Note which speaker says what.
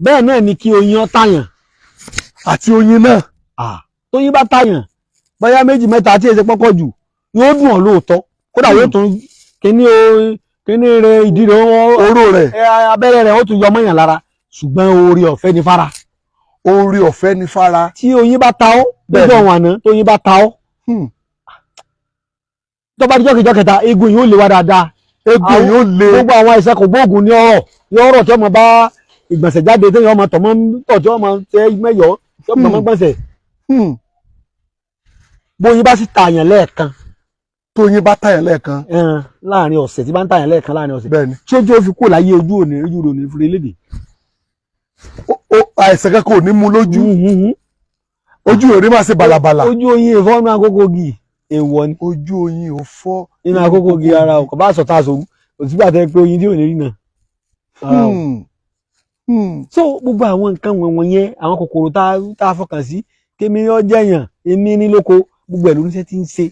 Speaker 1: bẹ́ẹ̀ náà ni kí oyin ó tàyàn.
Speaker 2: Àti oyin náà.
Speaker 1: Tóyin bá tàyàn bóyá méjì mẹ́ta tí èsè pọ́pọ̀ jù yóò dùn ọ́ lóòótọ́ kódà yóò tún kíní rẹ ìdí rẹ
Speaker 2: oró rẹ̀
Speaker 1: abẹ́rẹ́ rẹ̀ ó tún yọ mọ́yàn lára ṣùgbọ́n oore ọ̀fẹ́ ni fara.
Speaker 2: Oore ọ̀fẹ́ ni fara.
Speaker 1: Tí oyin bá ta ọ́ lójú ọ̀hún àná tóyin bá ta ọ́ tó bá dijọ́ kejọ́ kẹta eegun yìí ó lè wá dáadáa.
Speaker 2: Eegun yìí ó lè.
Speaker 1: Gbogbo àwọn àìsàn kò gbóògùn ní ọ̀rọ̀ tí ọmọ bá ìgbọ̀nsẹ̀ jáde tí ọmọ tọ̀ tí ọmọ tẹ mẹ́yọ̀ tí ọmọ gbọ̀nsẹ̀. Bóyin bá sì tààyàn lẹ́ẹ̀kan.
Speaker 2: Tóyin bá tààyàn lẹ́ẹ̀kan.
Speaker 1: Láàrin ọ̀sẹ̀ tí bá ń tààyàn lẹ́ẹ̀kan láàrin ọ̀sẹ̀.
Speaker 2: Bẹ́ẹ̀ni.
Speaker 1: Tí ojú ó fi kó láyé ojú òní fúre lédè.
Speaker 2: Àìsàn kankan ò ní mú lójú. Ojú òní máa ṣe bàlàbàlà.
Speaker 1: Ojú oyin ìfọ́ nínú àkókò gì èèwọ̀ ni.
Speaker 2: Ojú oyin ò fọ́
Speaker 1: nínú àkókò gì ara ò kò bá sọ̀tà àṣòwò òsínbà tẹ́ pé oyin tí ò ní rí náà. So gbogbo àwọn nǹkan wọ̀nyẹn àwọn kòkòrò tá a fọkàn sí kémi yọ jẹ̀yàn èmi ní lóko gbogbo ẹ̀ lóníṣẹ́ tí ń ṣe.